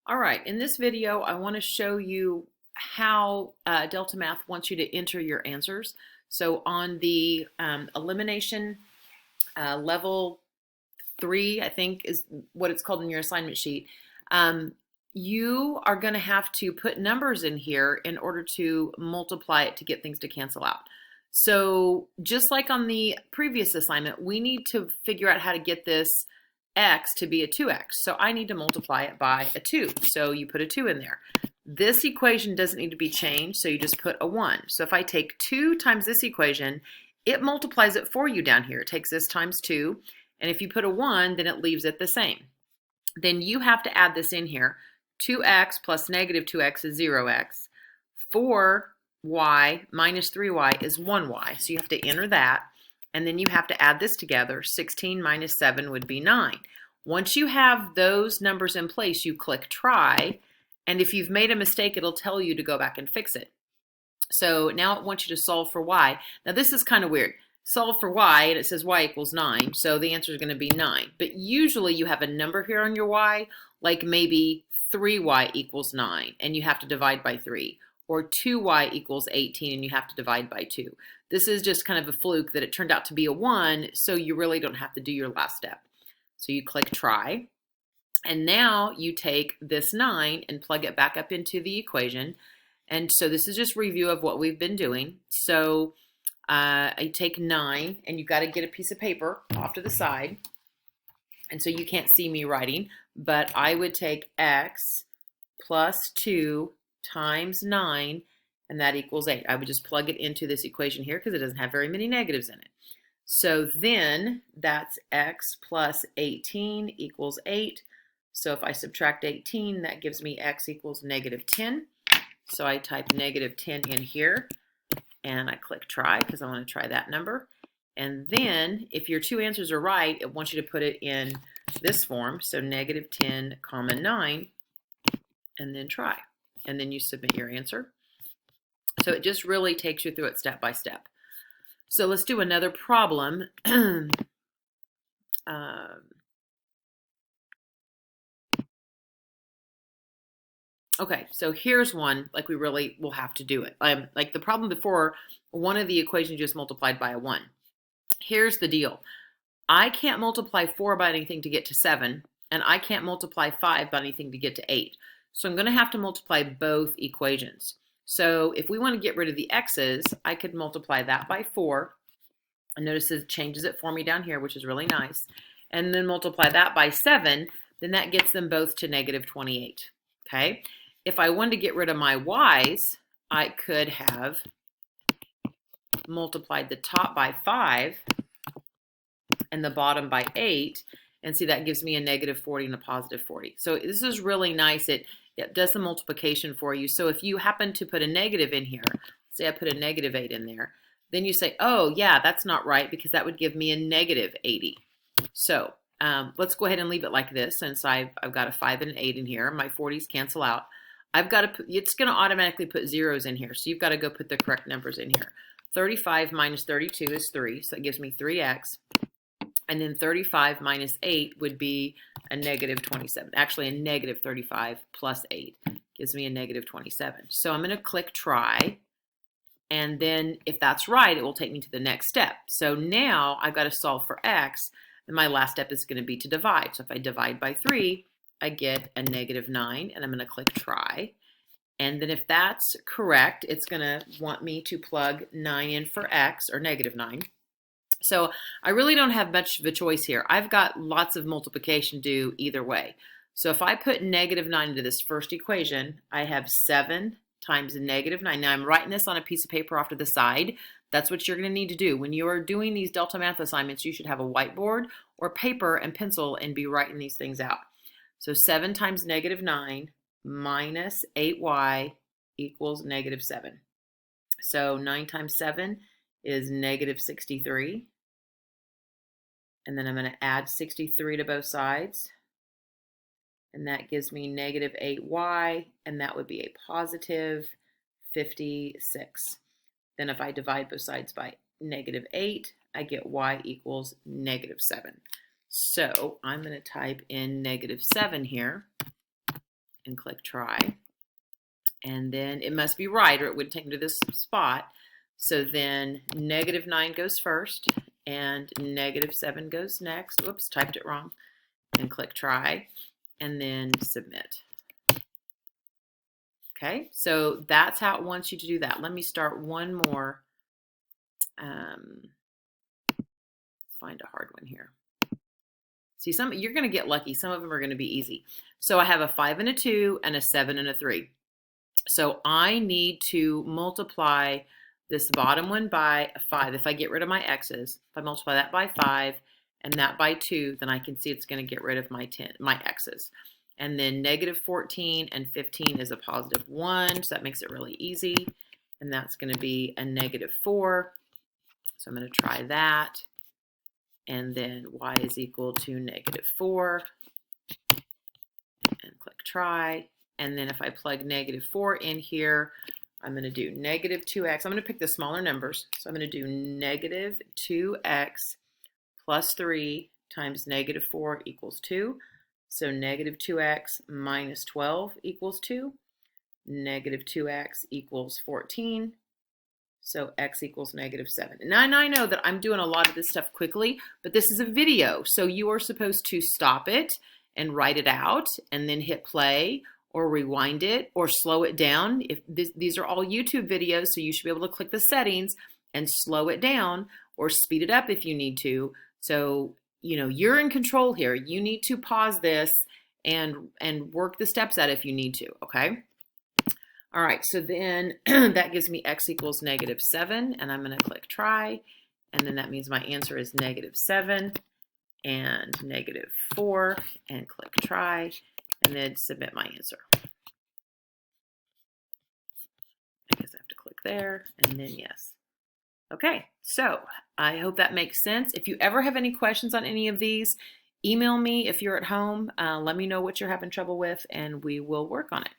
All right, in this video, I want to show you how Delta Math wants you to enter your answers. So on the elimination level 3, I think is what it's called in your assignment sheet, you are going to have to put numbers in here in order to multiply it to get things to cancel out. So just like on the previous assignment, we need to figure out how to get this x to be a 2x. So I need to multiply it by a 2. So you put a 2 in there. This equation doesn't need to be changed, so you just put a 1. So if I take 2 times this equation, it multiplies it for you down here. It takes this times 2, and if you put a 1, then it leaves it the same. Then you have to add this in here. 2x plus negative 2x is 0x. 4y minus 3y is 1y. So you have to enter that. And then you have to add this together. 16 minus 7 would be 9. Once you have those numbers in place, you click try. And if you've made a mistake, it'll tell you to go back and fix it. So now it wants you to solve for y. Now this is kind of weird. Solve for y, and it says y equals 9. So the answer is going to be 9. But usually you have a number here on your y, like maybe 3y equals 9, and you have to divide by 3. Or 2y equals 18, and you have to divide by 2. This is just kind of a fluke that it turned out to be a 1, so you really don't have to do your last step. So you click try, and now you take this 9 and plug it back up into the equation. And so this is just review of what we've been doing. So I take 9, and you've got to get a piece of paper off to the side. And so you can't see me writing, but I would take x plus 2 times 9, and that equals 8. I would just plug it into this equation here because it doesn't have very many negatives in it. So then that's x plus 18 equals 8. So if I subtract 18, that gives me x equals negative 10. So I type negative 10 in here, and I click try because I want to try that number. And then if your two answers are right, it wants you to put it in this form. So negative 10 comma 9, and then try. And then you submit your answer. So it just really takes you through it step by step. So let's do another problem. Okay, so here's one, like we really will have to do it. Like the problem before, one of the equations just multiplied by a 1. Here's the deal. I can't multiply 4 by anything to get to 7, and I can't multiply 5 by anything to get to 8. So I'm going to have to multiply both equations. So if we want to get rid of the x's, I could multiply that by 4. And notice it changes it for me down here, which is really nice. And then multiply that by 7, then that gets them both to negative 28. Okay? If I wanted to get rid of my y's, I could have multiplied the top by 5 and the bottom by 8. And see, that gives me a negative 40 and a positive 40. So this is really nice. It does the multiplication for you. So if you happen to put a negative in here, say I put a negative 8 in there, then you say, oh, yeah, that's not right because that would give me a negative 80. So let's go ahead and leave it like this since I've got a 5 and an 8 in here. My 40s cancel out. I've got to put, it's going to automatically put zeros in here. So you've got to go put the correct numbers in here. 35 minus 32 is 3, so that gives me 3x. And then 35 minus 8 would be a negative 27. Actually, a negative 35 plus 8 gives me a negative 27. So I'm going to click try. And then if that's right, it will take me to the next step. So now I've got to solve for x. And my last step is going to be to divide. So if I divide by 3, I get a negative 9. And I'm going to click try. And then if that's correct, it's going to want me to plug 9 in for x, or negative 9. So I really don't have much of a choice here. I've got lots of multiplication to do either way. So if I put negative 9 into this first equation, I have 7 times negative 9. Now I'm writing this on a piece of paper off to the side. That's what you're going to need to do. When you are doing these Delta Math assignments, you should have a whiteboard or paper and pencil and be writing these things out. So 7 times negative 9 minus 8y equals negative 7. So 9 times 7 is negative 63. And then I'm going to add 63 to both sides. And that gives me negative 8y, and that would be a positive 56. Then if I divide both sides by negative 8, I get y equals negative 7. So I'm going to type in negative 7 here. and click try. And then it must be right or it would take me to this spot. So then -9 goes first and -7 goes next. Whoops, typed it wrong. And click try and then submit. Okay, so that's how it wants you to do that. Let me start one more. Let's find a hard one here. See, some you're going to get lucky. Some of them are going to be easy. So I have a 5 and a 2 and a 7 and a 3. So I need to multiply this bottom one by 5. If I get rid of my x's, if I multiply that by 5 and that by 2, then I can see it's going to get rid of my x's. And then -14 and 15 is a +1, so that makes it really easy. And that's going to be a -4. So I'm going to try that. And then y is equal to -4. And click try. And then if I plug -4 in here, I'm going to do -2x. I'm going to pick the smaller numbers. So I'm going to do -2x plus 3 times -4 equals 2. So -2x minus 12 equals 2. -2x equals 14. So x equals -7. And I know that I'm doing a lot of this stuff quickly, but this is a video. So you are supposed to stop it and write it out and then hit play or rewind it or slow it down. If these are all YouTube videos, so you should be able to click the settings and slow it down or speed it up if you need to. So, you know, you're in control here. You need to pause this and work the steps out if you need to, okay? All right, so then that gives me x equals -7, and I'm going to click try, and then that means my answer is -7 and -4, and click try, and then submit my answer. I guess I have to click there, and then yes. Okay, so I hope that makes sense. If you ever have any questions on any of these, email me if you're at home. Let me know what you're having trouble with, and we will work on it.